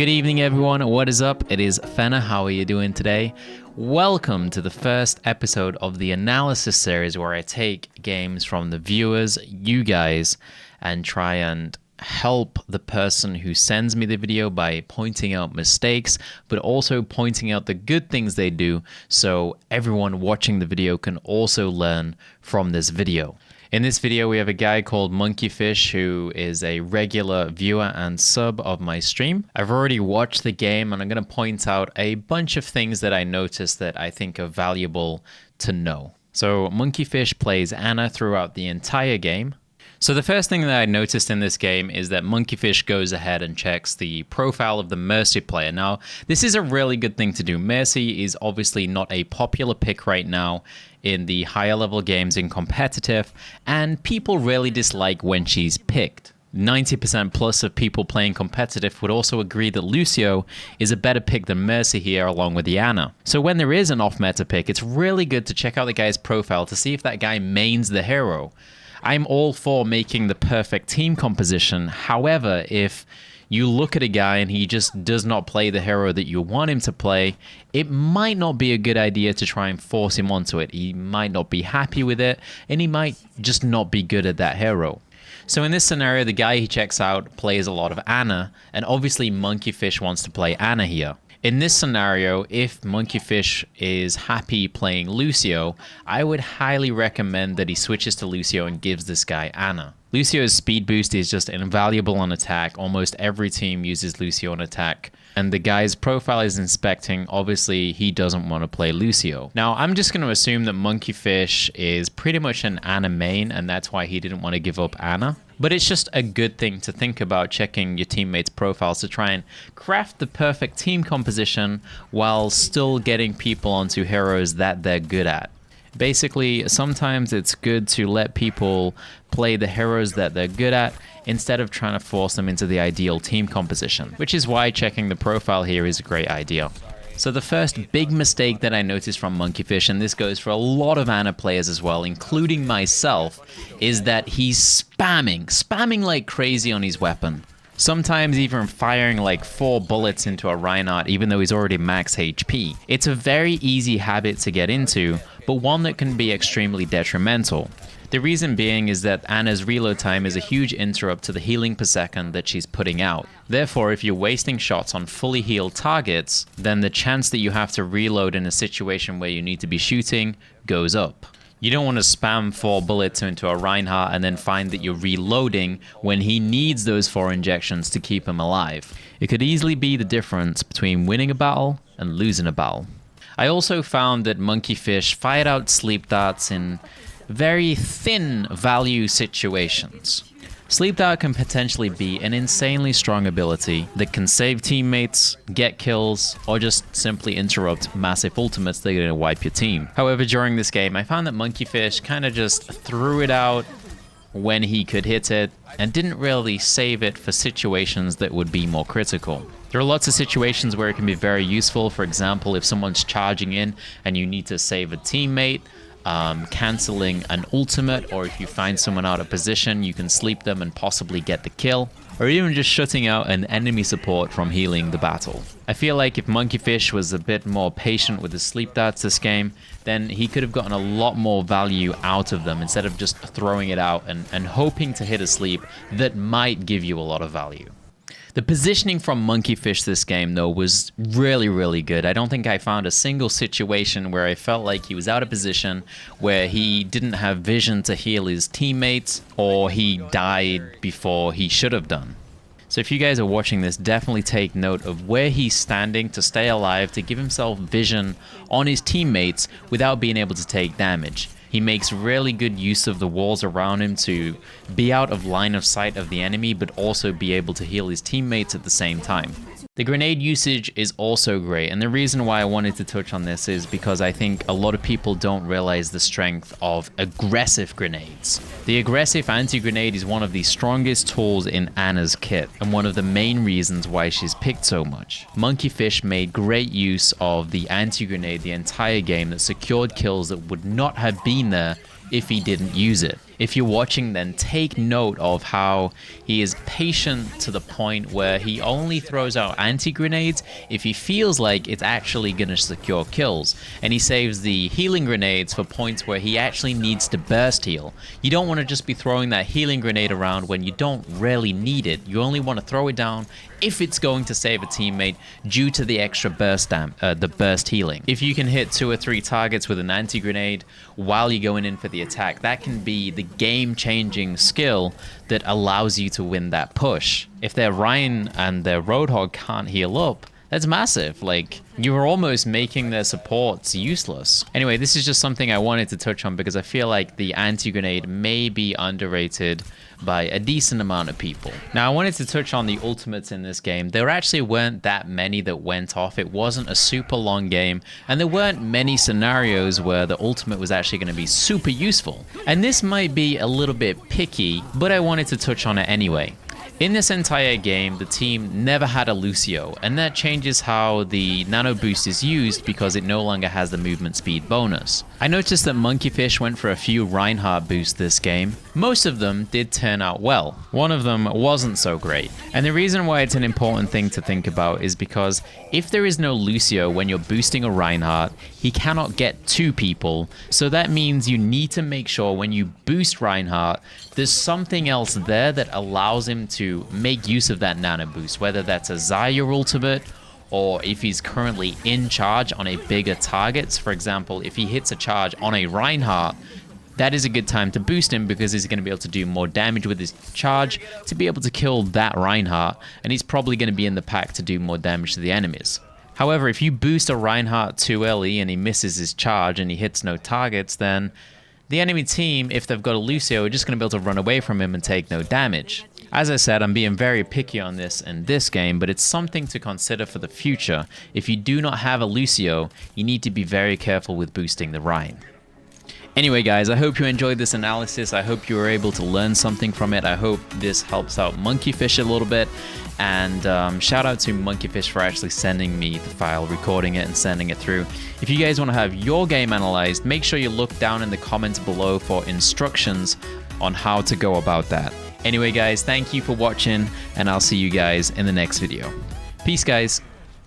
Good evening, everyone. What is up? It is Fenna. How are you doing today? Welcome to the first episode of the analysis series where I take games from the viewers, you guys, and try and help the person who sends me the video by pointing out mistakes, but also pointing out the good things they do so everyone watching the video can also learn from this video. In this video, we have a guy called Monkeyfish who is a regular viewer and sub of my stream. I've already watched the game and I'm going to point out a bunch of things that I noticed that I think are valuable to know. So Monkeyfish plays Ana throughout the entire game. So the first thing that I noticed in this game is that Monkeyfish goes ahead and checks the profile of the Mercy player. Now, this is a really good thing to do. Mercy is obviously not a popular pick right now in the higher level games in competitive, and people really dislike when she's picked. 90% plus of people playing competitive would also agree that Lucio is a better pick than Mercy here along with Ana. So when there is an off-meta pick, it's really good to check out the guy's profile to see if that guy mains the hero. I'm all for making the perfect team composition. However, if you look at a guy and he just does not play the hero that you want him to play, it might not be a good idea to try and force him onto it. He might not be happy with it, and he might just not be good at that hero. So in this scenario, the guy he checks out plays a lot of Ana, and obviously Monkeyfish wants to play Ana here. In this scenario, if Monkeyfish is happy playing Lucio, I would highly recommend that he switches to Lucio and gives this guy Ana. Lucio's speed boost is just invaluable on attack. Almost every team uses Lucio on attack. And the guy's profile is inspecting. Obviously, he doesn't want to play Lucio. Now, I'm just going to assume that Monkeyfish is pretty much an Ana main, and that's why he didn't want to give up Ana. But it's just a good thing to think about checking your teammates' profiles to try and craft the perfect team composition while still getting people onto heroes that they're good at. Basically, sometimes it's good to let people play the heroes that they're good at instead of trying to force them into the ideal team composition, which is why checking the profile here is a great idea. So the first big mistake that I noticed from Monkeyfish, and this goes for a lot of Ana players as well, including myself, is that he's spamming like crazy on his weapon. Sometimes even firing like 4 bullets into a Reinhardt even though he's already max HP. It's a very easy habit to get into, but one that can be extremely detrimental. The reason being is that Ana's reload time is a huge interrupt to the healing per second that she's putting out. Therefore, if you're wasting shots on fully healed targets, then the chance that you have to reload in a situation where you need to be shooting goes up. You don't want to spam 4 bullets into a Reinhardt and then find that you're reloading when he needs those 4 injections to keep him alive. It could easily be the difference between winning a battle and losing a battle. I also found that Monkeyfish fired out sleep darts in very thin value situations. Sleep Dart can potentially be an insanely strong ability that can save teammates, get kills, or just simply interrupt massive ultimates that are going to wipe your team. However, during this game, I found that Monkeyfish kind of just threw it out when he could hit it and didn't really save it for situations that would be more critical. There are lots of situations where it can be very useful. For example, if someone's charging in and you need to save a teammate, canceling an ultimate, or if you find someone out of position, you can sleep them and possibly get the kill, or even just shutting out an enemy support from healing the battle. I feel like if Monkeyfish was a bit more patient with his sleep darts this game, then he could have gotten a lot more value out of them instead of just throwing it out and hoping to hit a sleep that might give you a lot of value. The positioning from Monkeyfish this game, though, was really good. I don't think I found a single situation where I felt like he was out of position, where he didn't have vision to heal his teammates, or he died before he should have done. So if you guys are watching this, definitely take note of where he's standing to stay alive, to give himself vision on his teammates without being able to take damage. He makes really good use of the walls around him to be out of line of sight of the enemy, but also be able to heal his teammates at the same time. The grenade usage is also great, and the reason why I wanted to touch on this is because I think a lot of people don't realize the strength of aggressive grenades. The aggressive anti-grenade is one of the strongest tools in Ana's kit, and one of the main reasons why she's picked so much. Monkeyfish made great use of the anti-grenade the entire game that secured kills that would not have been there if he didn't use it. If you're watching, then take note of how he is patient to the point where he only throws out anti-grenades if he feels like it's actually going to secure kills, and he saves the healing grenades for points where he actually needs to burst heal. You don't want to just be throwing that healing grenade around when you don't really need it. You only want to throw it down if it's going to save a teammate due to the extra burst healing. If you can hit 2 or 3 targets with an anti-grenade while you're going in for the attack, that can be the game-changing skill that allows you to win that push. If their Rein and their Roadhog can't heal up, that's massive. Like, you're almost making their supports useless. Anyway, this is just something I wanted to touch on because I feel like the anti-grenade may be underrated by a decent amount of people. Now, I wanted to touch on the ultimates in this game. There actually weren't that many that went off. It wasn't a super long game, and there weren't many scenarios where the ultimate was actually going to be super useful. And this might be a little bit picky, but I wanted to touch on it anyway. In this entire game, the team never had a Lucio, and that changes how the nano boost is used because it no longer has the movement speed bonus. I noticed that Monkeyfish went for a few Reinhardt boosts this game. Most of them did turn out well. One of them wasn't so great. And the reason why it's an important thing to think about is because if there is no Lucio when you're boosting a Reinhardt, he cannot get to people. So that means you need to make sure when you boost Reinhardt, there's something else there that allows him to make use of that nano boost, whether that's a Zarya ultimate, or if he's currently in charge on a bigger targets. For example, if he hits a charge on a Reinhardt, that is a good time to boost him because he's going to be able to do more damage with his charge to be able to kill that Reinhardt, and he's probably going to be in the pack to do more damage to the enemies. However, if you boost a Reinhardt too early and he misses his charge and he hits no targets, then the enemy team, if they've got a Lucio, are just going to be able to run away from him and take no damage. As I said, I'm being very picky on this in this game, but it's something to consider for the future. If you do not have a Lucio, you need to be very careful with boosting the Rein. Anyway, guys, I hope you enjoyed this analysis. I hope you were able to learn something from it. I hope this helps out Monkeyfish a little bit. And shout out to Monkeyfish for actually sending me the file, recording it and sending it through. If you guys want to have your game analyzed, make sure you look down in the comments below for instructions on how to go about that. Anyway, guys, thank you for watching, and I'll see you guys in the next video. Peace, guys.